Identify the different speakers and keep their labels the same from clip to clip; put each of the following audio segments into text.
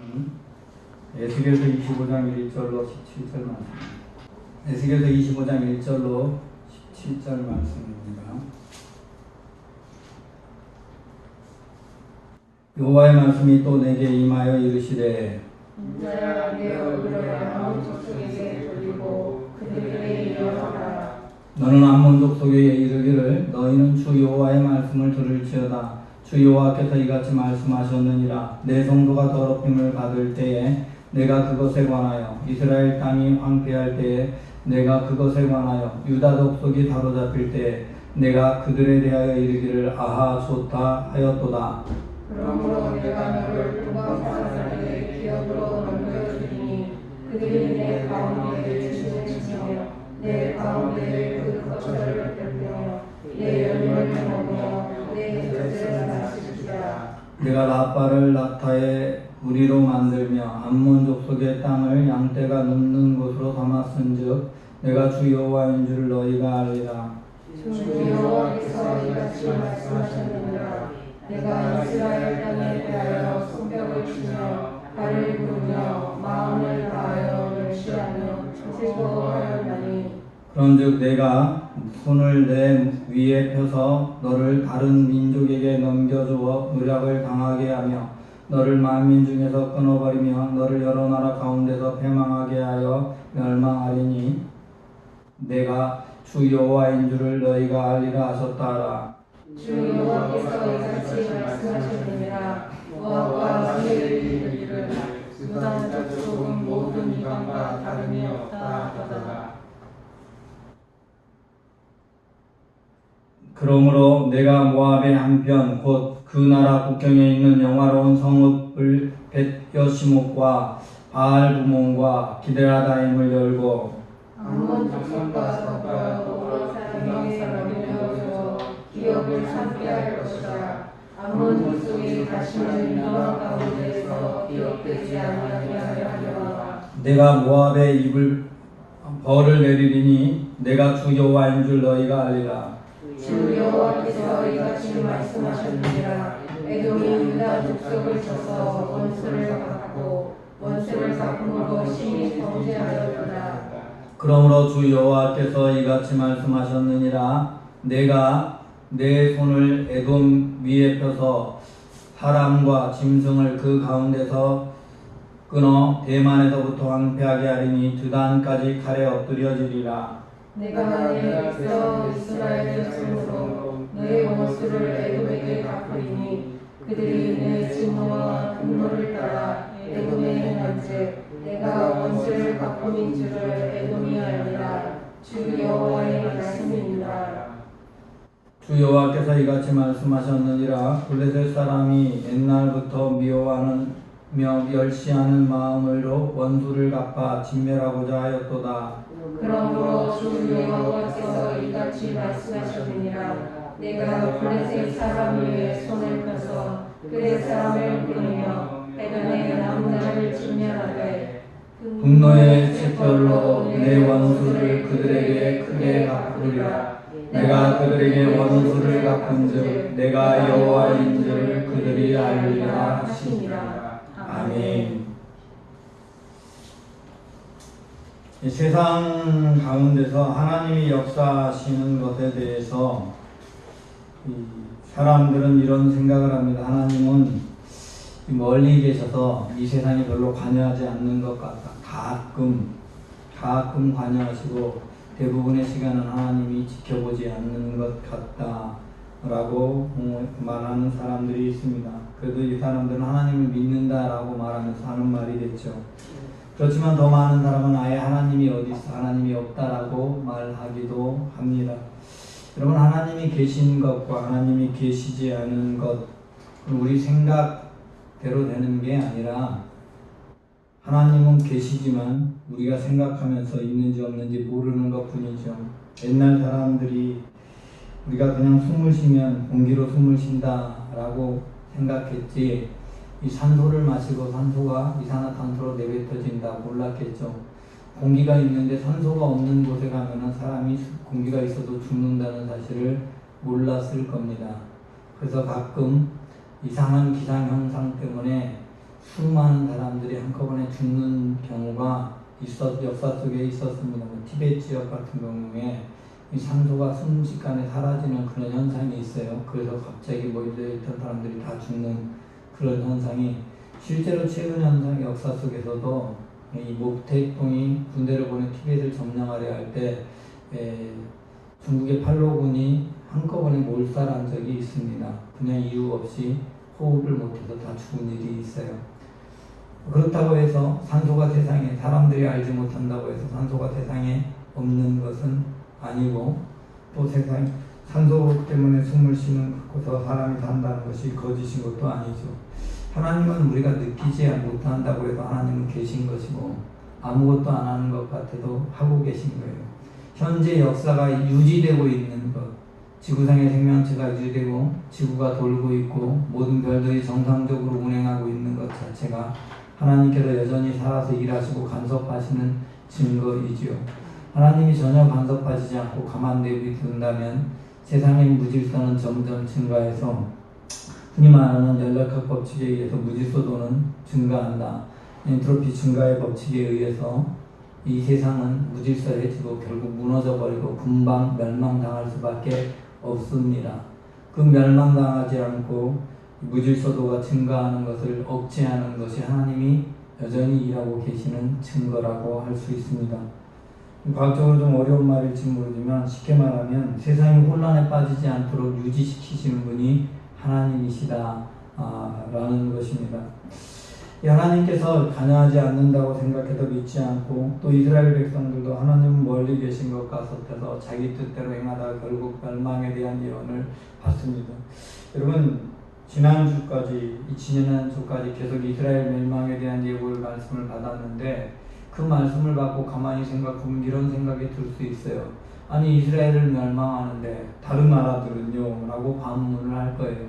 Speaker 1: 말씀은 에스겔서 25장 1절로 17절 말씀입니다. 에스겔서 25장 1절로 17절 말씀입니다. 여호와의 말씀이 또 내게 임하여 이르시되
Speaker 2: 인자야 내 얼굴을 아몬 족속에게 돌리고 그들에게 이르노라.
Speaker 1: 너는 암몬 족속에게 이르기를 너희는 주 여호와의 말씀을 들을지어다. 주 여호와께서 이같이 말씀하셨느니라. 내 성도가 더럽힘을 받을 때에 내가 그것에 관하여 이스라엘 땅이 황폐할 때에 내가 그것에 관하여 유다 족속이 사로잡힐 때에 내가 그들에 대하여 이르기를 아하 좋다 하였도다.
Speaker 2: 그러므로 내가 너를 동방 사람들에게 기업으로 넘겨주리니 그들이 내 가운데를 지지며 내 가운데를 그 거처를 펼며 내 열매를 먹으며 내 젖을 마실지라.
Speaker 1: 내가 라빠를 낙타의 우리로 만들며 암몬 족속의 땅을 양떼가 눕는 곳으로 삼았은즉 내가 주 여호와인 줄 너희가 알리라.
Speaker 2: 주 여호와께서 이같이 말씀하셨느니라. 내가 이스라엘 땅에 대하여 성벽을 치며 발을 부르며 마음을 다하여 멸시하며 슬퍼하였나니
Speaker 1: 그런즉 내가 손을 내 위에 펴서 너를 다른 민족에게 넘겨주어 노략을 당하게 하며 너를 만민 중에서 끊어버리며 너를 여러 나라 가운데서 패망하게 하여 멸망하리니 내가 주 여호와인 줄을 너희가 알리라 하셨다 하라.
Speaker 2: 주 여호와께서 이같이 말씀하셨느니라. 모압과 세일을 이르기를 유다 족속은 모든 이방과 다름이 없다 하더라.
Speaker 1: 그러므로 내가 모압의 한편 곧 그 나라 국경에 있는 영화로운 성읍을 벳여시목과 바알부몬과 기데라다임을 열고
Speaker 2: 암몬 족속과 더불어 모압 사람에게 넘겨줘 기업을 삼게 할 것이라. 암몬 족속이 다시는 이방 가운데에서 기업되지 아니하게 하려니와.
Speaker 1: 내가 모압의 입을 벌을 내리리니 내가 주 여호와인 줄 너희가 알리라.
Speaker 2: 주 여호와께서 이같이 말씀하셨느니라. 에돔이 유다 족속을 쳐서 원수를 갚고 원수를 갚음으로 심히 범죄하였구나.
Speaker 1: 그러므로 주 여호와께서 이같이 말씀하셨느니라. 내가 내 손을 에돔 위에 펴서 사람과 짐승을 그 가운데서 끊어 대만에서부터 황폐하게 하리니 두단까지 칼에 엎드려지리라.
Speaker 2: 내가 내 백성 이스라엘의 손으로 내 원수를 에돔에게 갚으리니 그들이 내 진노와 분노를 따라 에돔에 행한즉 내가 원수를 갚음인 줄을 에돔이 알리라. 주 여호와의 말씀이니라.
Speaker 1: 주 여호와께서 이같이 말씀하셨느니라. 블레셋 사람이 옛날부터 미워하며 멸시하는 마음으로 원수를 갚아 진멸하고자 하였도다.
Speaker 2: 그러므로 주 여호와께서 이같이 말씀하셨느니라. 내가 블레셋 사람 위에 손을 펴서 그의 사람을 끊으며 에돔의 남자를 진멸하되
Speaker 1: 분노의 칫솔로 내 원수를 그들에게 크게 갚으리라. 내가 그들에게 원수를 갚은즉 내가 여호와인 줄 그들이 알리라 하시니라. 아멘. 이 세상 가운데서 하나님이 역사하시는 것에 대해서 사람들은 이런 생각을 합니다. 하나님은 멀리 계셔서 이 세상에 별로 관여하지 않는 것 같다. 가끔 관여하시고 대부분의 시간은 하나님이 지켜보지 않는 것 같다라고 말하는 사람들이 있습니다. 그래도 이 사람들은 하나님을 믿는다라고 말하면서 하는 말이겠죠. 그렇지만 더 많은 사람은 아예 하나님이 어디 있어, 하나님이 없다라고 말하기도 합니다. 여러분, 하나님이 계신 것과 하나님이 계시지 않은 것, 우리 생각대로 되는 게 아니라 하나님은 계시지만 우리가 생각하면서 있는지 없는지 모르는 것 뿐이죠. 옛날 사람들이 우리가 그냥 숨을 쉬면 공기로 숨을 쉰다라고 생각했지, 이 산소를 마시고 산소가 이산화탄소로 내뱉어진다 몰랐겠죠. 공기가 있는데 산소가 없는 곳에 가면은 사람이 공기가 있어도 죽는다는 사실을 몰랐을 겁니다. 그래서 가끔 이상한 기상 현상 때문에 수많은 사람들이 한꺼번에 죽는 경우가 역사 속에 있었습니다. 티베트 지역 같은 경우에 이 산소가 순식간에 사라지는 그런 현상이 있어요. 그래서 갑자기 모여있던 사람들이 다 죽는 그런 현상이 실제로 최근 현상 역사 속에서도 이 모택동이 군대를 보내 티베트를 점령하려 할 때 중국의 팔로군이 한꺼번에 몰살한 적이 있습니다. 그냥 이유 없이 호흡을 못해서 다 죽은 일이 있어요. 그렇다고 해서 산소가 세상에 사람들이 알지 못한다고 해서 산소가 세상에 없는 것은 아니고 또 세상 산소 때문에 숨을 쉬는 곳에서 사람이 산다는 것이 거짓인 것도 아니죠. 하나님은 우리가 느끼지 못한다고 해서 하나님은 계신 것이고 아무것도 안 하는 것 같아도 하고 계신 거예요. 현재 역사가 유지되고 있는 것, 지구상의 생명체가 유지되고 지구가 돌고 있고 모든 별들이 정상적으로 운행하고 있는 것 자체가 하나님께서 여전히 살아서 일하시고 간섭하시는 증거이지요. 하나님이 전혀 간섭하시지 않고 가만 내비둔다면 세상의 무질서는 점점 증가해서 흔히 말하는 연락학 법칙에 의해서 무질서도는 증가한다. 엔트로피 증가의 법칙에 의해서 이 세상은 무질서해지고 결국 무너져버리고 금방 멸망당할 수밖에 없습니다. 그 멸망당하지 않고 무질서도가 증가하는 것을 억제하는 것이 하나님이 여전히 일하고 계시는 증거라고 할 수 있습니다. 과학적으로 좀 어려운 말일지 모르지만 쉽게 말하면 세상이 혼란에 빠지지 않도록 유지시키시는 분이 하나님이시다 라는 것입니다. 하나님께서 관여하지 않는다고 생각해도 믿지 않고 또 이스라엘 백성들도 하나님은 멀리 계신 것 같아서 자기 뜻대로 행하다가 결국 멸망에 대한 예언을 받습니다. 여러분 지난주까지 계속 이스라엘 멸망에 대한 예고의 말씀을 받았는데 그 말씀을 받고 가만히 생각하면 이런 생각이 들 수 있어요. 아니 이스라엘을 멸망하는데 다른 나라들은요? 라고 반문을 할 거예요.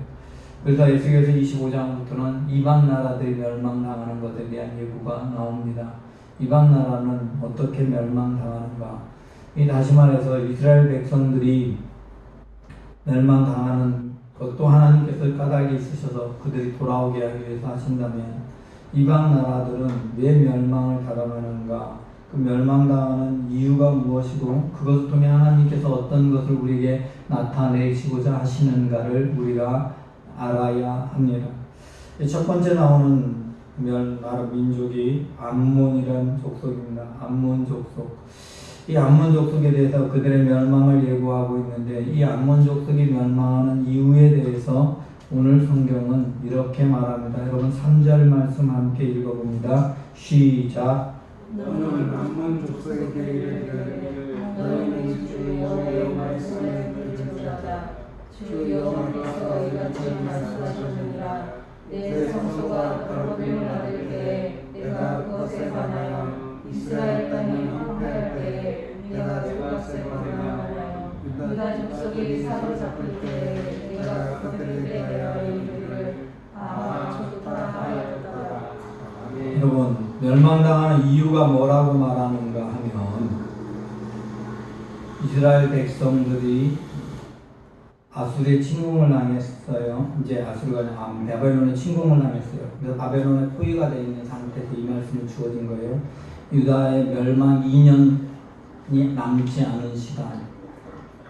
Speaker 1: 그래서 에스겔서 25장부터는 이방 나라들이 멸망당하는 것에 대한 예고가 나옵니다. 이방 나라는 어떻게 멸망당하는가? 다시 말해서 이스라엘 백성들이 멸망당하는 것도 하나님께서 까닭이 있으셔서 그들이 돌아오게 하기 위해서 하신다면 이방 나라들은 왜 멸망을 당하는가? 그 멸망당하는 이유가 무엇이고 그것을 통해 하나님께서 어떤 것을 우리에게 나타내시고자 하시는가를 우리가 알아야 합니다. 첫 번째 나오는 나라 민족이 암몬이라는 족속입니다. 암몬 족속. 이 암몬 족속에 대해서 그들의 멸망을 예고하고 있는데 이 암몬 족속이 멸망하는 이유에 대해서 오늘 성경은 이렇게 말합니다. 여러분 3절 말씀 함께 읽어봅니다. 시작.
Speaker 3: 너는 암몬 족속에게 이르기를 너희는 주 여호와의 말씀을 들을지어다. 주 여호와께서 이같이 말씀하셨느니라. 내 성소가 더럽힘을 받을 때에 내가 그것에 관하여 이스라엘 땅에 황폐할 때에 내가 그것을 범하나요. 유다 족속이 사로잡힐 때에 내가 그들을 빼내어 이르기를 좋다 하였다.
Speaker 1: 여러분 멸망당하는 이유가 뭐라고 말하는가 하면 이스라엘 백성들이 아수르의 침공을 당했어요. 이제 아수르가 바벨론의 침공을 당했어요. 그래서 바벨론의 포위가 되어 있는 상태에서 이 말씀이 주어진 거예요. 유다의 멸망 2년이 남지 않은 시간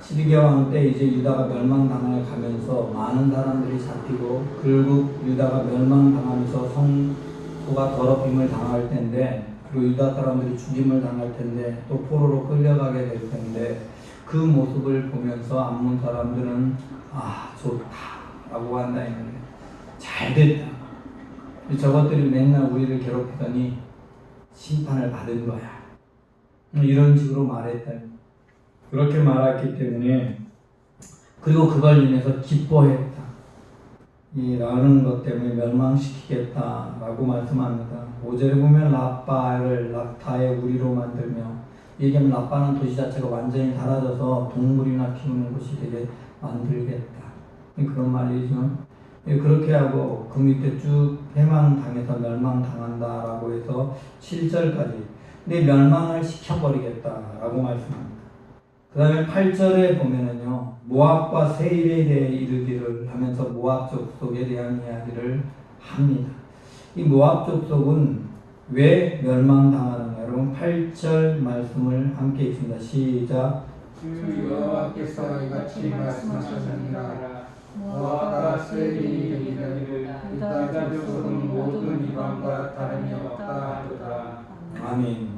Speaker 1: 12개 왕 때 이제 유다가 멸망당해 가면서 많은 사람들이 잡히고 결국 유다가 멸망당하면서 성소가 더럽힘을 당할 텐데 그리고 유다 사람들이 죽임을 당할 텐데 또 포로로 끌려가게 될 텐데 그 모습을 보면서 암몬 사람들은 좋다 라고 한다 했는데 잘됐다. 저것들이 맨날 우리를 괴롭히더니 심판을 받은 거야. 이런 식으로 말했다. 그렇게 말했기 때문에 그리고 그걸 인해서 기뻐했다. 라는 것 때문에 멸망시키겠다 라고 말씀합니다. 5절에 보면 라빠를 락타의 우리로 만들며 얘기하면 라빠는 도시 자체가 완전히 사라져서 동물이나 키우는 곳이 되게 만들겠다. 그런 말이죠. 그렇게 하고 그 밑에 쭉 해망당해서 멸망당한다라고 해서 7절까지 근데 멸망을 시켜버리겠다라고 말씀합니다. 그 다음에 8절에 보면은요 모압과 세일에 대해 이르기를 하면서 모압 족속에 대한 이야기를 합니다. 이 모압 족속은 왜 멸망당하는가? 여러분 8절 말씀을 함께 읽습니다. 시작.
Speaker 3: 주 여호와께서 이같이 말씀하셨느니라. 모압과 세일이 이르기를 유다 족속은 모든 이방과 다름이 없다 하도다.
Speaker 1: 아멘.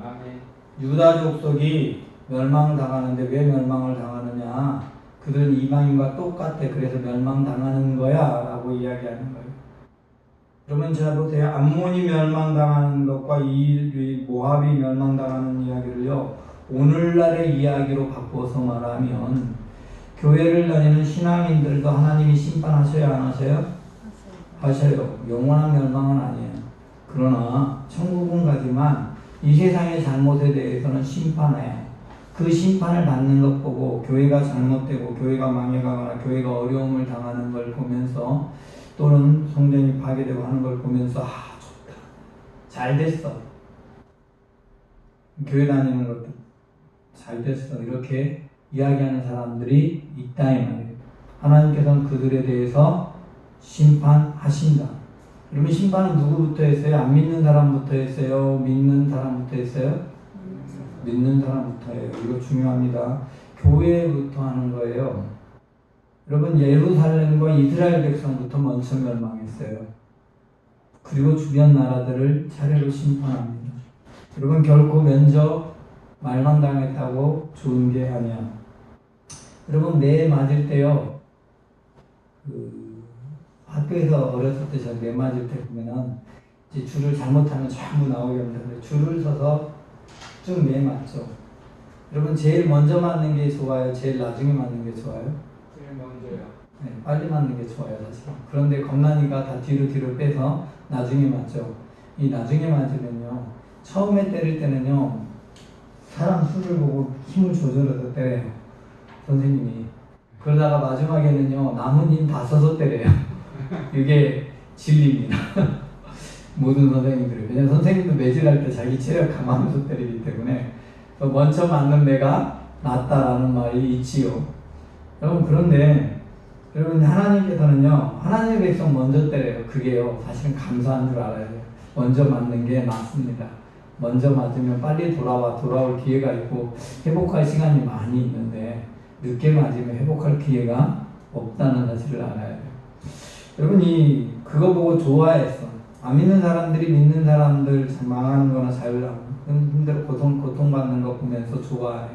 Speaker 1: 유다 족속이 멸망당하는데 왜 멸망을 당하느냐? 그들은 이방인과 똑같아. 그래서 멸망당하는 거야 라고 이야기하는 거예요. 여러분 잘 보세요. 암몬이 멸망당하는 것과 이 모압이 멸망당하는 이야기를요, 오늘날의 이야기로 바꿔서 말하면 교회를 다니는 신앙인들도 하나님이 심판하셔야 안 하셔요? 하셔요. 영원한 멸망은 아니에요. 그러나 천국은 가지만 이 세상의 잘못에 대해서는 심판해요. 그 심판을 받는 것 보고 교회가 잘못되고 교회가 망해가거나 교회가 어려움을 당하는 걸 보면서 또는 성전이 파괴되고 하는 걸 보면서 좋다, 잘 됐어, 교회 다니는 것도 잘 됐어, 이렇게 이야기하는 사람들이 있다 이 말이에요. 하나님께서는 그들에 대해서 심판하신다. 그러면 심판은 누구부터 했어요? 안 믿는 사람부터 했어요? 믿는 사람부터 했어요? 믿는 사람부터예요. 이거 중요합니다. 교회부터 하는 거예요. 여러분 예루살렘과 이스라엘 백성부터 먼저 멸망했어요. 그리고 주변 나라들을 차례로 심판합니다. 여러분 결코 면접 말만 당했다고 좋은 게 아니야. 여러분 매 맞을 때요, 학교에서 어렸을 때 저 매 맞을 때 보면은 이제 줄을 잘못하면 전부 나오게 하는데 줄을 서서 쭉 매 맞죠. 여러분 제일 먼저 맞는 게 좋아요? 제일 나중에 맞는 게 좋아요?
Speaker 3: 제일 먼저요.
Speaker 1: 네, 빨리 맞는 게 좋아요 사실. 그런데 겁나니까 다 뒤로 빼서 나중에 맞죠. 이 나중에 맞으면요, 처음에 때릴 때는요 사람 수를 보고 힘을 조절해서 때려요 선생님이. 그러다가 마지막에는요 남은 힘 다 써서 때려요. 이게 진리입니다. 모든 선생님들이. 왜냐면 선생님도 매질할 때 자기 체력 감안해서 때리기 때문에 먼저 맞는 애가 낫다라는 말이 있지요. 여러분 그런데 여러분 하나님께서는요 하나님의 백성 먼저 때려요. 그게요 사실은 감사한 줄 알아야 돼요. 먼저 맞는 게 낫습니다. 먼저 맞으면 빨리 돌아올 기회가 있고 회복할 시간이 많이 있는데 늦게 맞으면 회복할 기회가 없다는 사실을 알아야 돼요. 여러분이 그거 보고 좋아했어. 안 믿는 사람들이 믿는 사람들 망하는 거나 잘 힘들어 고통받는 거 보면서 좋아해.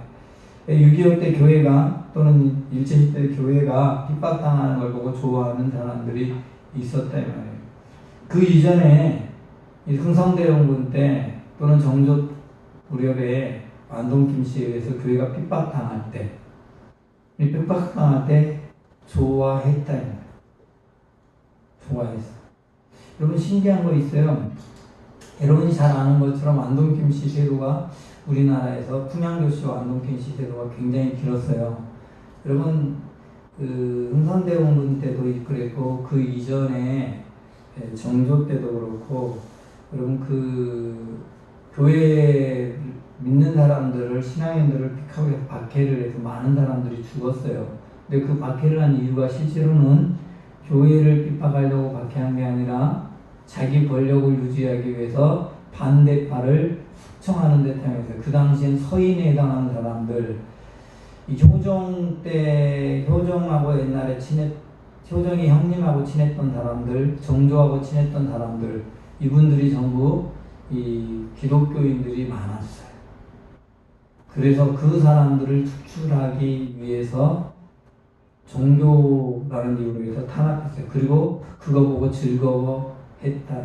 Speaker 1: 6.25 때 교회가 또는 일제시대 교회가 핍박당하는 걸 보고 좋아하는 사람들이 있었다 이 말이에요. 그 이전에 흥성대원군 때 또는 정조 무렵에 안동김 씨에 의해서 교회가 핍박당할 때, 이 핍박당할 때 좋아했다 이 말이에요. 좋아했어. 여러분 신기한 거 있어요. 여러분이 잘 아는 것처럼 안동김 씨 세도가 우리나라에서 풍양조 씨와 안동김 씨 세도가 굉장히 길었어요. 여러분 그 흥선대원군 때도 그랬고 그 이전에 정조 때도 그렇고 여러분 그 교회 믿는 사람들을 신앙인들을 픽하고 박해를 해서 많은 사람들이 죽었어요. 근데 그 박해를 한 이유가 실제로는 교회를 핍박하려고 박해한 게 아니라 자기 권력을 유지하기 위해서 반대파를 숙청하는 데 타임에서 그 당시엔 서인에 해당하는 사람들, 이 효종 때 효종하고 옛날에 효종이 형님하고 친했던 사람들, 정조하고 친했던 사람들, 이분들이 전부 이 기독교인들이 많았어요. 그래서 그 사람들을 축출하기 위해서 종교라는 이유로 해서 탄압했어요. 그리고 그거 보고 즐거워했다.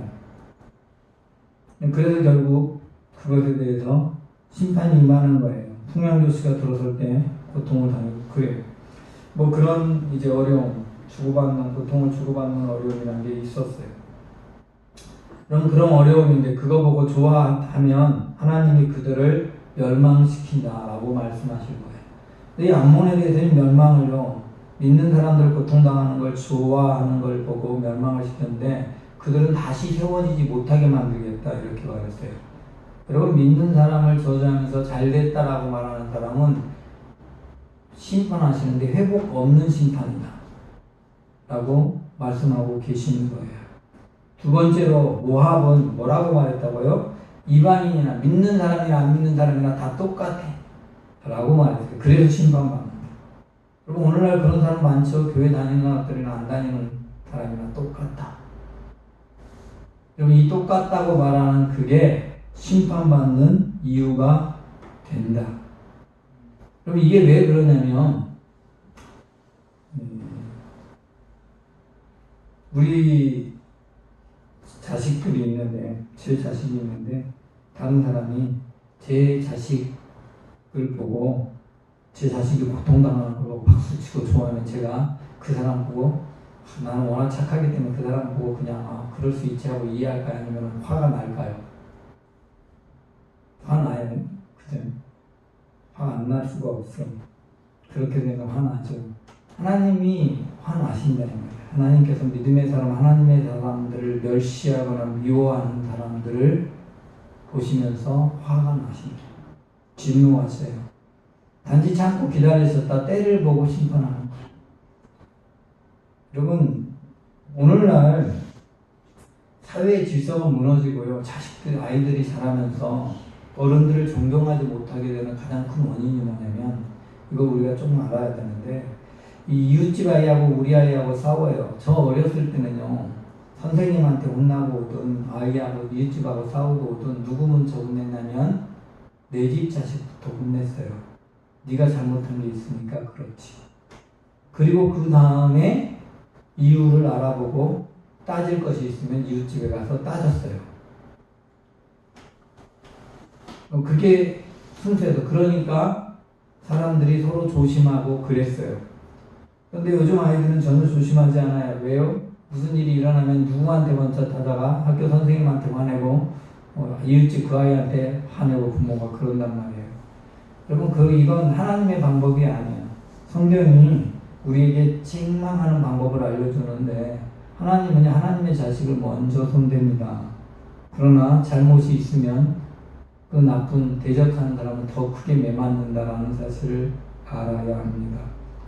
Speaker 1: 그래서 결국 그것에 대해서 심판이 임하는 거예요. 풍양조 씨가 들어설 때 고통을 당하고 그래요. 뭐 그런 이제 어려움, 고통을 주고받는 어려움이라는 게 있었어요. 그런 어려움인데 그거 보고 좋아하면 하나님이 그들을 멸망시킨다라고 말씀하실 거예요. 이 암몬에 대해서는 멸망을요, 믿는 사람들 고통당하는 걸 좋아하는 걸 보고 멸망을 시켰는데 그들은 다시 세워지지 못하게 만들겠다 이렇게 말했어요. 여러분 믿는 사람을 저주하면서 잘됐다라고 말하는 사람은 심판하시는데 회복 없는 심판이다 라고 말씀하고 계시는 거예요. 두 번째로 모압은 뭐라고 말했다고요? 이방인이나 믿는 사람이나 안 믿는 사람이나 다 똑같아 라고 말했어요. 그래서 심판받는 거예요. 여러분 오늘날 그런 사람 많죠? 교회 다니는 사람들이나 안 다니는 사람이나 똑같다. 여러분 이 똑같다고 말하는 그게 심판받는 이유가 된다. 그럼 이게 왜 그러냐면 우리 자식들이 있는데 제 자식이 있는데 다른 사람이 제 자식을 보고 제 자식이 고통당하는 걸 보고 박수치고 좋아하면 제가 그 사람 보고 나는 워낙 착하기 때문에 그 사람 보고 그냥 그럴 수 있지 하고 이해할까요? 아니면 화가 날까요? 화나요? 그죠? 화 안 날 수가 없어. 그렇게 되면 화나죠. 하나님이 화나신다는 거예요. 하나님께서 믿음의 사람, 하나님의 사람들을 멸시하거나 미워하는 사람들을 보시면서 화가 나십니다. 진노하세요. 단지 참고 기다리셨다 때를 보고 심판하는 거예요. 여러분 오늘날 사회의 질서가 무너지고요. 자식들, 아이들이 자라면서 어른들을 존경하지 못하게 되는 가장 큰 원인이 뭐냐면 이거 우리가 좀 알아야 되는데 이 이웃집 아이하고 우리 아이하고 싸워요. 저 어렸을 때는요. 선생님한테 혼나고 오든 아이하고 이웃집하고 싸우고 오든 누구 먼저 혼냈냐면 내 집 자식부터 혼냈어요. 네가 잘못한 게 있으니까 그렇지. 그리고 그 다음에 이유를 알아보고 따질 것이 있으면 이웃집에 가서 따졌어요. 그게 순서에서 그러니까 사람들이 서로 조심하고 그랬어요. 그런데 요즘 아이들은 전혀 조심하지 않아요. 왜요? 무슨 일이 일어나면 누구한테 먼저 타다가 학교 선생님한테 화내고 이웃집 그 아이한테 화내고 부모가 그런단 말이에요. 여러분 이건 하나님의 방법이 아니에요. 성경이 우리에게 책망하는 방법을 알려주는데 하나님은 하나님의 자식을 먼저 손댑니다. 그러나 잘못이 있으면 그 나쁜 대적하는 사람은 더 크게 매맞는다라는 사실을 알아야 합니다.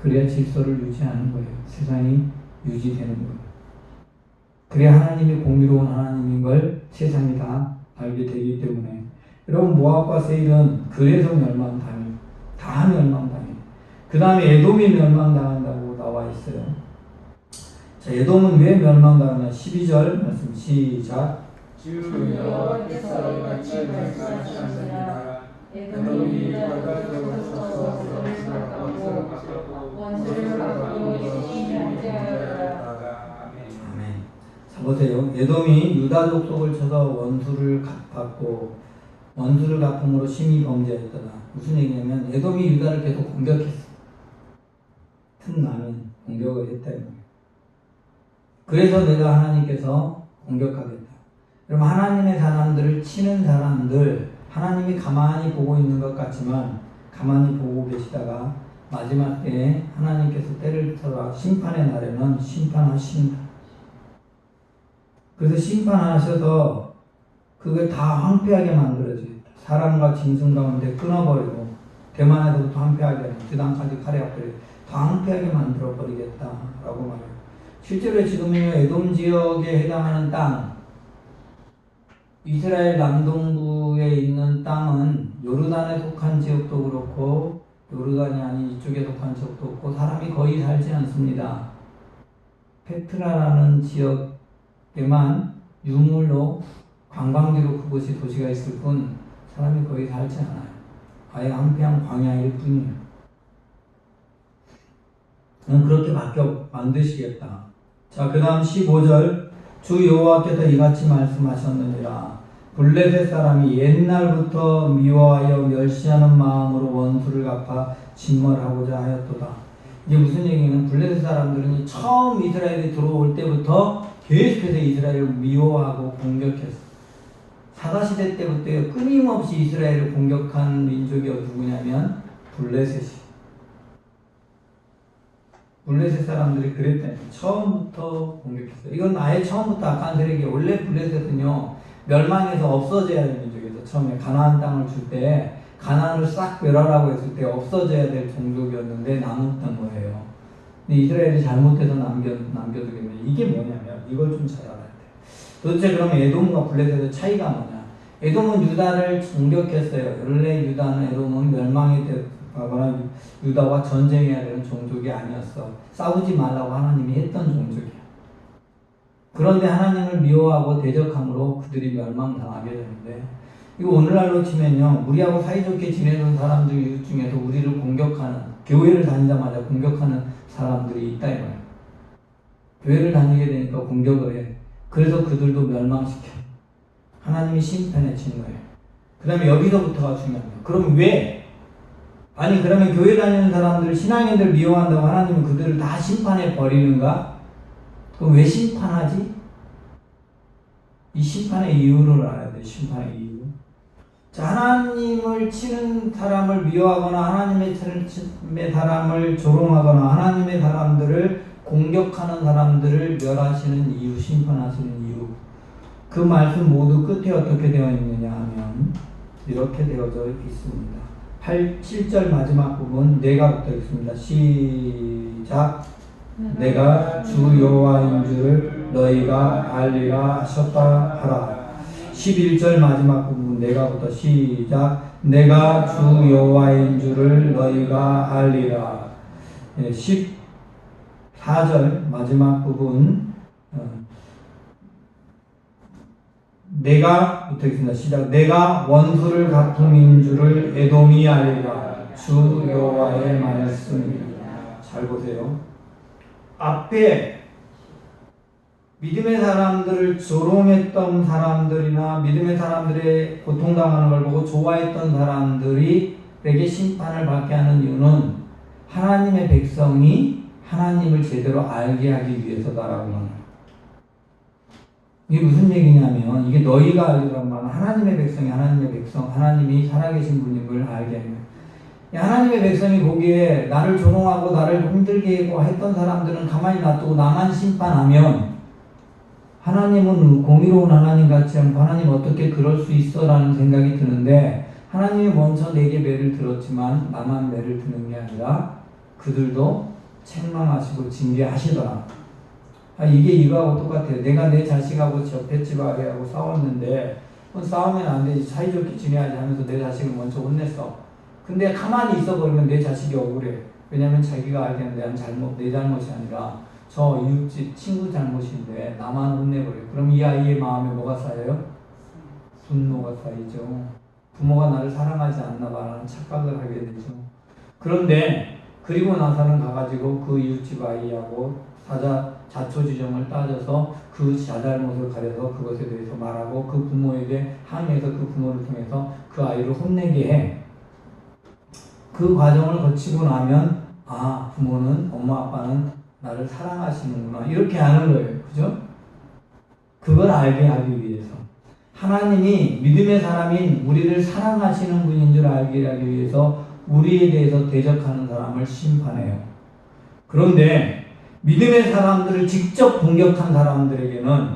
Speaker 1: 그래야 질서를 유지하는 거예요. 세상이 유지되는 거예요. 그래야 하나님이 공의로운 하나님인 걸 세상이 다 알게 되기 때문에 여러분 모압과 세일은 그래서 멸망당해요. 다 멸망당해요. 그 다음에 에돔이 멸망당한다고 나와 있어요. 자, 에돔은 왜 멸망당하냐? 12절 말씀 시작.
Speaker 3: 주 여호와께서 이같이 말씀하셨느니라. 에돔이 유다가 들어서서 원수를 갚고 원수를 갚고 열심히 범죄하였다.
Speaker 1: 아멘. 자 보세요. 에돔이 유다 족속을 쳐서 원수를 갚았고 원수를 갚음으로 심히 범죄했더라. 무슨 얘기냐면 에돔이 유다를 계속 공격했어. 틈나면 공격을 했다. 그래서 내가 하나님께서 공격하겠다. 여러분 하나님의 사람들을 치는 사람들 하나님이 가만히 보고 있는 것 같지만 가만히 보고 계시다가 마지막 때에 하나님께서 때를 들어 심판의 날에는 심판하신다. 그래서 심판하셔서 그걸 다 황폐하게 만들어주겠다. 사람과 짐승 가운데 끊어버리고 대만에서부터 황폐하게 하고 드단까지 칼에 앞버리고 다 황폐하게 만들어버리겠다라고 말해요. 실제로 지금요 에돔 지역에 해당하는 땅 이스라엘 남동부에 있는 땅은 요르단에 속한 지역도 그렇고 요르단이 아닌 이쪽에 속한 지역도 없고 사람이 거의 살지 않습니다. 페트라라는 지역에만 유물로 관광지로 그곳이 도시가 있을 뿐 사람이 거의 살지 않아요. 아예 한평 광야일 뿐이에요. 그렇게 만드시겠다. 자, 그 다음 15절 주 여호와께서 이같이 말씀하셨느니라. 블레셋 사람이 옛날부터 미워하여 멸시하는 마음으로 원수를 갚아 진멸하고자 하였도다. 이게 무슨 얘기냐면 블레셋 사람들은 처음 이스라엘이 들어올 때부터 계속해서 이스라엘을 미워하고 공격했어. 사사시대 때부터 끊임없이 이스라엘을 공격한 민족이 누구냐면 블레셋이. 블레셋 사람들이 그랬다니까. 처음부터 공격했어요. 이건 아예 처음부터 악한 세력이 원래 블레셋은요 멸망해서 없어져야 될 민족이었어요. 처음에 가나안 땅을 줄 때 가나안을 싹 멸하라고 했을 때 없어져야 될 종족이었는데 남았던 거예요. 근데 이스라엘이 잘못해서 남겨두겠네. 이게 뭐냐면 이걸 좀 잘 알아야 돼요. 도대체 그럼 에돔과 블레셋의 차이가 뭐냐? 에돔은 유다를 공격했어요. 원래 유다는 에돔은 멸망이 되거나 유다와 전쟁해야 되는 종족이 아니었어. 싸우지 말라고 하나님이 했던 종족이야. 그런데 하나님을 미워하고 대적함으로 그들이 멸망당하게 되는데, 이거 오늘날로 치면요, 우리하고 사이좋게 지내는 사람들 이웃 중에서 우리를 공격하는, 교회를 다니자마자 공격하는 사람들이 있다 이거예요. 교회를 다니게 되니까 공격을 해. 그래서 그들도 멸망시켜. 하나님이 심판에 친 거예요. 그 다음에 여기서부터가 중요합니다. 그럼 왜? 아니 그러면 교회 다니는 사람들, 신앙인들 미워한다고 하나님은 그들을 다 심판해 버리는가? 그럼 왜 심판하지? 이 심판의 이유를 알아야 돼요. 심판의 이유. 자, 하나님을 치는 사람을 미워하거나 하나님의 사람을 조롱하거나 하나님의 사람들을 공격하는 사람들을 멸하시는 이유, 심판하시는 이유. 그 말씀 모두 끝에 어떻게 되어 있느냐 하면 이렇게 되어져 있습니다. 7절 마지막 부분 내가 붙어 있습니다. 시작. 내가 주 여호와인 줄을 너희가 알리라 하셨다 하라. 11절 마지막 부분 내가부터 시작. 내가 주 여호와인 줄을 너희가 알리라. 14절 마지막 부분 내가 붙어 있습니다. 시작. 내가 원수를 갚음인 줄을 에돔이 알리라. 주 여호와의 말씀입니다. 잘 보세요. 앞에 믿음의 사람들을 조롱했던 사람들이나 믿음의 사람들의 고통당하는 걸 보고 좋아했던 사람들이 내게 심판을 받게 하는 이유는 하나님의 백성이 하나님을 제대로 알게 하기 위해서다라고 합니다. 이게 무슨 얘기냐면 이게 너희가 알리라고 하면 하나님의 백성이 하나님의 백성, 하나님이 살아계신 분임을 알게 합니다. 하나님의 백성이 보기에 나를 조롱하고 나를 힘들게 했던 사람들은 가만히 놔두고 나만 심판하면 하나님은 공의로운 하나님 같지 않고 하나님 어떻게 그럴 수 있어? 라는 생각이 드는데 하나님이 먼저 내게 매를 들었지만 나만 매를 드는 게 아니라 그들도 책망하시고 징계하시더라. 이게 이거하고 똑같아요. 내가 내 자식하고 옆에 집 아이하고 싸웠는데 싸우면 안 되지, 사이좋게 지내야지 하면서 내 자식을 먼저 혼냈어. 근데 가만히 있어버리면 내 자식이 억울해. 왜냐면 자기가 알기에는 내 잘못이 아니라 저 이웃집 친구 잘못인데 나만 혼내버려. 그럼 이 아이의 마음에 뭐가 쌓여요? 분노가 쌓이죠. 부모가 나를 사랑하지 않나 봐라는 착각을 하게 되죠. 그런데 그리고 나서는 가가지고 그 이웃집 아이하고 자초지종을 따져서 그 자잘못을 가려서 그것에 대해서 말하고 그 부모에게 항의해서 그 부모를 통해서 그 아이를 혼내게 해. 그 과정을 거치고 나면 부모는, 엄마 아빠는 나를 사랑하시는구나 이렇게 아는 거예요. 그죠? 그걸 알게 하기 위해서 하나님이 믿음의 사람인 우리를 사랑하시는 분인 줄 알게 하기 위해서 우리에 대해서 대적하는 사람을 심판해요. 그런데 믿음의 사람들을 직접 공격한 사람들에게는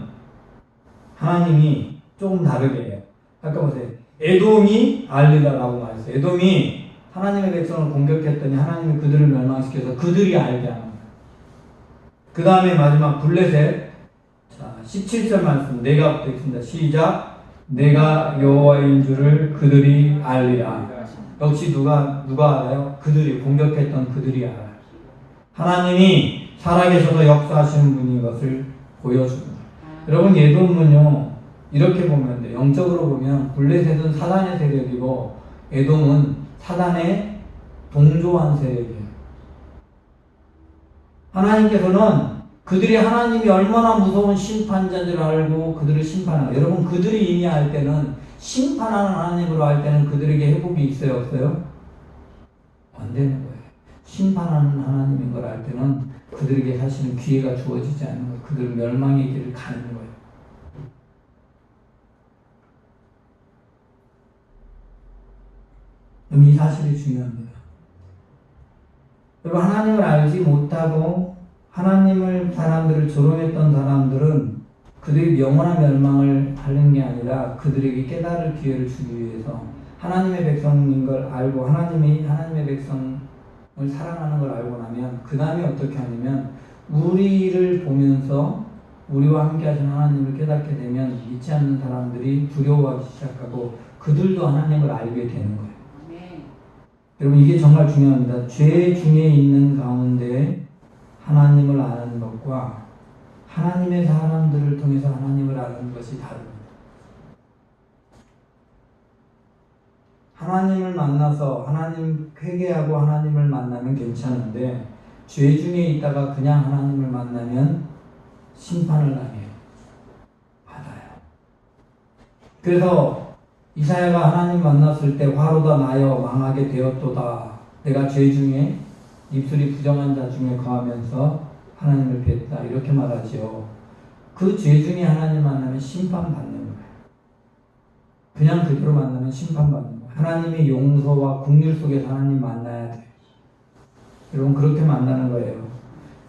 Speaker 1: 하나님이 조금 다르게 해요. 아까 보세요. 에돔이 알리다라고 말했어요. 에돔이 하나님의 백성을 공격했더니 하나님이 그들을 멸망시켜서 그들이 알게 합니다. 그 다음에 마지막 블레셋. 자, 17절 말씀 내가 붙어 있습니다. 시작. 내가 여호와인 줄을 그들이 알리라. 역시 누가 알아요? 그들이 공격했던 그들이 알아요. 하나님이 살아계셔서 역사하시는 분이 것을 보여줍니다. 여러분 에돔은요 이렇게 보면 돼요. 영적으로 보면 블레셋은 사단의 세력이고 에돔은 사단의 동조한 세력이에요. 하나님께서는 그들이 하나님이 얼마나 무서운 심판자인 줄 알고 그들을 심판하는, 여러분 그들이 이미 알 때는 심판하는 하나님으로 알 때는 그들에게 회복이 있어요 없어요? 안 되는 거예요. 심판하는 하나님인 걸 알 때는 그들에게 사실은 기회가 주어지지 않는 거예요. 그들 멸망의 길을 가는 거예요. 이 사실이 중요합니다. 여러분 하나님을 알지 못하고 하나님을 사람들을 조롱했던 사람들은 그들이 영원한 멸망을 하는 게 아니라 그들에게 깨달을 기회를 주기 위해서 하나님의 백성인 걸 알고 하나님의 백성을 사랑하는 걸 알고 나면 그 다음에 어떻게 하냐면 우리를 보면서 우리와 함께 하시는 하나님을 깨닫게 되면 믿지 않는 사람들이 두려워하기 시작하고 그들도 하나님을 알게 되는 거예요. 여러분 이게 정말 중요합니다. 죄 중에 있는 가운데 하나님을 아는 것과 하나님의 사람들을 통해서 하나님을 아는 것이 다릅니다. 하나님을 만나서 하나님 회개하고 하나님을 만나면 괜찮은데 죄 중에 있다가 그냥 하나님을 만나면 심판을 당해요. 받아요. 그래서 이사야가 하나님 만났을 때 화로다 나여 망하게 되었도다. 내가 죄 중에 입술이 부정한 자 중에 거하면서 하나님을 뵀다. 이렇게 말하죠. 그 죄 중에 하나님 만나면 심판받는 거예요. 그냥 그대로 만나면 심판받는 거예요. 하나님의 용서와 긍휼 속에서 하나님 만나야 돼요. 여러분 그렇게 만나는 거예요.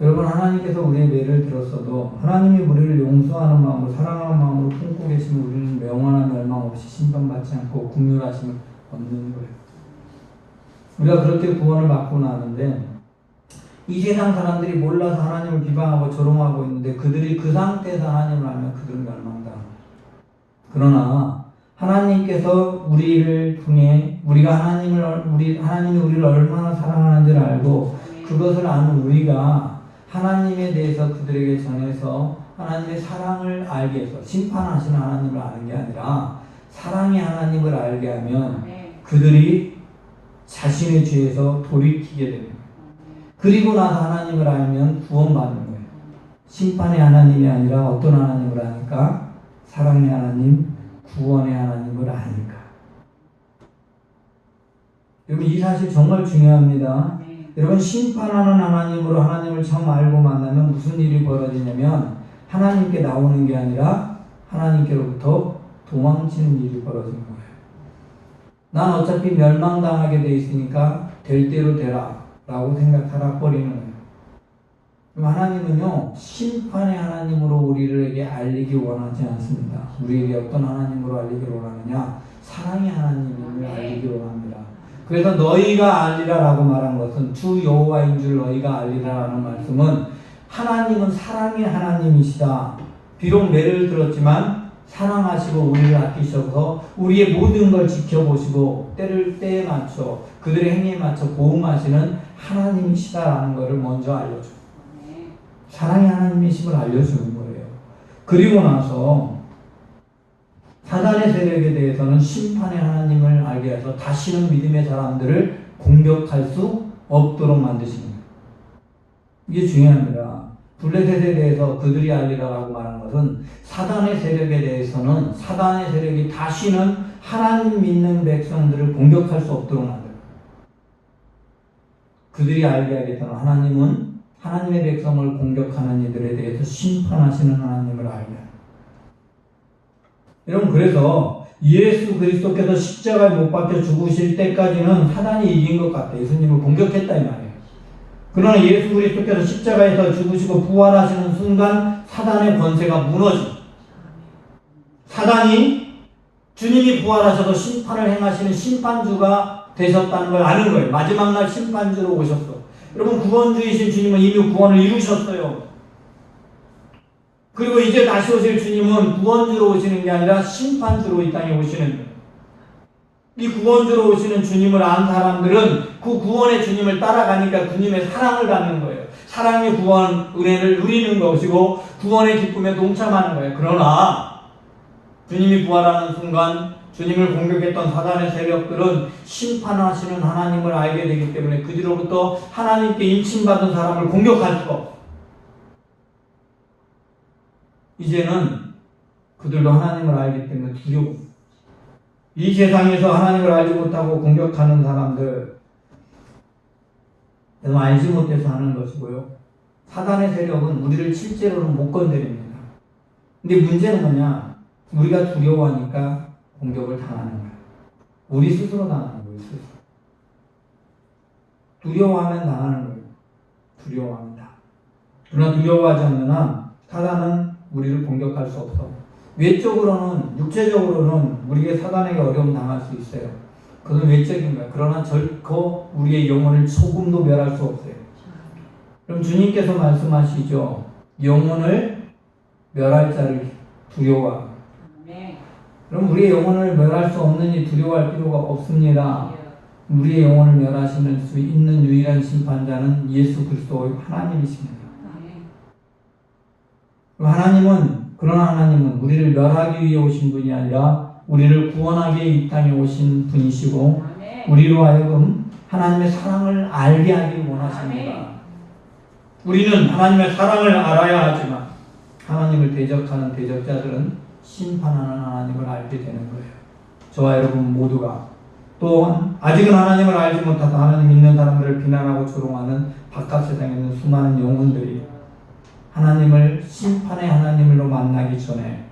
Speaker 1: 여러분 하나님께서 우리의 매를 들었어도 하나님이 우리를 용서하는 마음으로 사랑하는 마음으로 품고 계시면 우리는 영원한 멸망 없이 심판받지 않고 긍휼하심을 얻는 거예요. 우리가 그렇게 구원을 받고 나는데 이 세상 사람들이 몰라서 하나님을 비방하고 조롱하고 있는데 그들이 그 상태에서 하나님을 알면 그들은 멸망당합니다. 그러나 하나님께서 우리를 통해 우리가 하나님이 우리를 얼마나 사랑하는지를 알고 그것을 아는 우리가 하나님에 대해서 그들에게 전해서 하나님의 사랑을 알게 해서 심판하시는 하나님을 아는 게 아니라 사랑의 하나님을 알게 하면 그들이 자신의 죄에서 돌이키게 됩니다. 그리고 나서 하나님을 알면 구원받는 거예요. 심판의 하나님이 아니라 어떤 하나님을 아니까? 사랑의 하나님, 구원의 하나님을 아니까. 여러분 이 사실 정말 중요합니다. 여러분 심판하는 하나님으로 하나님을 처음 알고 만나면 무슨 일이 벌어지냐면 하나님께 나오는 게 아니라 하나님께로부터 도망치는 일이 벌어지는 거예요. 난 어차피 멸망당하게 돼 있으니까 될 대로 되라 라고 생각하라 버리는 거예요. 그럼 하나님은요 심판의 하나님으로 우리에게 알리기 원하지 않습니다. 우리에게 어떤 하나님으로 알리기를 원하느냐? 사랑의 하나님을 알리기를 원합니다. 그래서 너희가 알리라라고 말한 것은 주 여호와인 줄 너희가 알리라라는 말씀은 하나님은 사랑의 하나님이시다. 비록 매를 들었지만 사랑하시고 우리를 아끼셔서 우리의 모든 걸 지켜보시고 때에 맞춰 그들의 행위에 맞춰 보응하시는 하나님이시다라는 것을 먼저 알려줘요. 사랑의 하나님이심을 알려주는 거예요. 그리고 나서 사단의 세력에 대해서는 심판의 하나님을 알게 해서 다시는 믿음의 사람들을 공격할 수 없도록 만드시는 거예요. 이게 중요합니다. 블레셋에 대해서 그들이 알리라고 말한 것은 사단의 세력에 대해서는 사단의 세력이 다시는 하나님 믿는 백성들을 공격할 수 없도록 만들어요. 그들이 알게 하겠다는 하나님은 하나님의 백성을 공격하는 이들에 대해서 심판하시는 하나님을 알게 해요. 여러분 그래서 예수 그리스도께서 십자가에 못 박혀 죽으실 때까지는 사단이 이긴 것 같아요. 예수님을 공격했다 이 말이에요. 그러나 예수 그리스도께서 십자가에서 죽으시고 부활하시는 순간 사단의 권세가 무너집니다. 사단이 주님이 부활하셔서 심판을 행하시는 심판주가 되셨다는 걸 아는 거예요. 마지막 날 심판주로 오셨어. 여러분 구원주이신 주님은 이미 구원을 이루셨어요. 그리고 이제 다시 오실 주님은 구원주로 오시는 게 아니라 심판주로 이 땅에 오시는 거예요. 이 구원주로 오시는 주님을 안 사람들은 그 구원의 주님을 따라가니까 주님의 사랑을 받는 거예요. 사랑의 구원 은혜를 누리는 것이고 구원의 기쁨에 동참하는 거예요. 그러나 주님이 부활하는 순간 주님을 공격했던 사단의 세력들은 심판하시는 하나님을 알게 되기 때문에 그 뒤로부터 하나님께 인침받은 사람을 공격할 수가 없어요. 이제는 그들도 하나님을 알기 때문에 두려워. 이 세상에서 하나님을 알지 못하고 공격하는 사람들, 너무 알지 못해서 하는 것이고요. 사단의 세력은 우리를 실제로는 못 건드립니다. 근데 문제는 뭐냐? 우리가 두려워하니까 공격을 당하는 거예요. 우리 스스로 당하는 거예요. 스스로. 두려워하면 당하는 거예요. 두려워합니다. 그러나 두려워하지 않는 한 사단은 우리를 공격할 수 없어. 외적으로는 육체적으로는 우리에게 사단에게 어려움 당할 수 있어요. 그건 외적인 거예요. 그러나 결코 우리의 영혼을 조금도 멸할 수 없어요. 그럼 주님께서 말씀하시죠. 영혼을 멸할 자를 두려워하고.
Speaker 2: 아멘.
Speaker 1: 그럼 우리의 영혼을 멸할 수 없느니 두려워할 필요가 없습니다. 우리의 영혼을 멸하실 수 있는 유일한 심판자는 예수 그리스도 하나님이십니다. 그러나 하나님은 우리를 멸하기 위해 오신 분이 아니라 우리를 구원하기 위해 이 땅에 오신 분이시고 우리로 하여금 하나님의 사랑을 알게 하기를 원하십니다. 우리는 하나님의 사랑을 알아야 하지만 하나님을 대적하는 대적자들은 심판하는 하나님을 알게 되는 거예요. 저와 여러분 모두가 또한 아직은 하나님을 알지 못하고 하나님 믿는 사람들을 비난하고 조롱하는 바깥 세상에 있는 수많은 영혼들이 하나님을 심판의 하나님으로 만나기 전에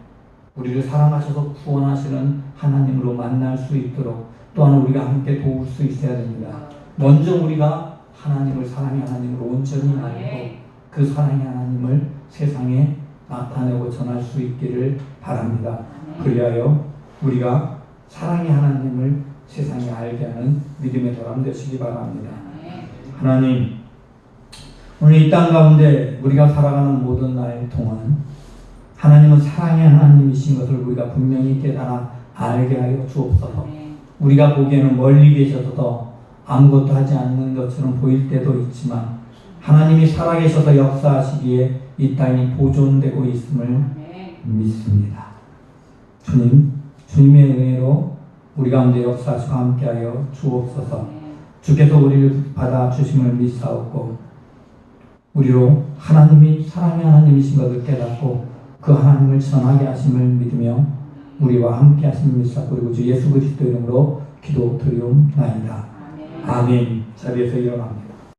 Speaker 1: 우리를 사랑하셔서 구원하시는 하나님으로 만날 수 있도록 또한 우리가 함께 도울 수 있어야 됩니다. 먼저 우리가 하나님을 사랑의 하나님으로 온전히 알고 그 사랑의 하나님을 세상에 나타내고 전할 수 있기를 바랍니다. 그리하여 우리가 사랑의 하나님을 세상에 알게 하는 믿음의 사람 되시기 바랍니다. 하나님, 오늘 이 땅 가운데 우리가 살아가는 모든 날 동안 하나님은 사랑의 하나님이신 것을 우리가 분명히 깨달아 알게 하여 주옵소서. 우리가 보기에는 멀리 계셔서 아무것도 하지 않는 것처럼 보일 때도 있지만 하나님이 살아계셔서 역사하시기에 이 땅이 보존되고 있음을 믿습니다. 주님의 은혜로 우리 가운데 역사하시고 함께하여 주옵소서. 주께서 우리를 받아주심을 믿사옵고 우리로 하나님이 사랑의 하나님이신 것을 깨닫고 그 하나님을 전하게 하심을 믿으며 우리와 함께 하심을 믿사옵고 그리고 주 예수 그리스도 이름으로 기도드리옵나이다. 아멘. 자리에서 일어납니다.